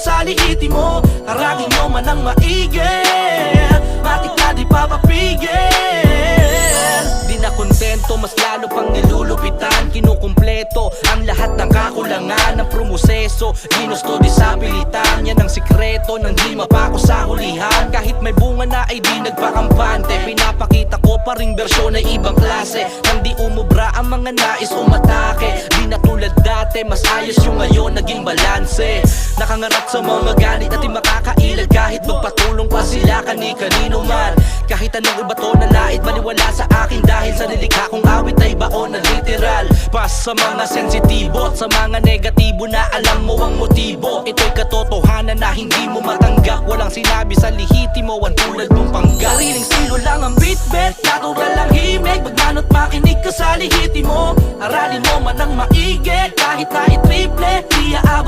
sa lihiti mo. Haragin mo man ang maigi, matik na di papapigil. Di na kontento, mas lalo pang nilulupitan. Kinukumpleto ang lahat ng kakulangan ng promoseso. Ginusto di sa pilitan, yan ang sikreto ng di mapako sa hulihan. Kahit may bunga na ay di nagpakampante, pinapakita ko pa ring bersyon ay ibang klase. Nang di umubra ang mga nais umatake, di na tulad dati, mas ayos yung ngayon naging balanse. Nakangarap sa mga ganit at di makakailag, kahit magpatulong pa sila kani-kanino man. Kahit anong iba to na lait, maniwala sa akin dahil sa nilikha kong awit ay baon na literal. Pas sa mga sensitibo at sa mga negatibo na alam mo ang motibo. Ito'y katotohanan na hindi mo matanggap. Walang sinabi sa lihiti mo ang tulad mong panggap. Sariling estilo lang ang beat, natural lang himig. Magmano't makinig ka sa lihiti mo. Aralin mo man ang maigi, kahit na i-triple, di aabot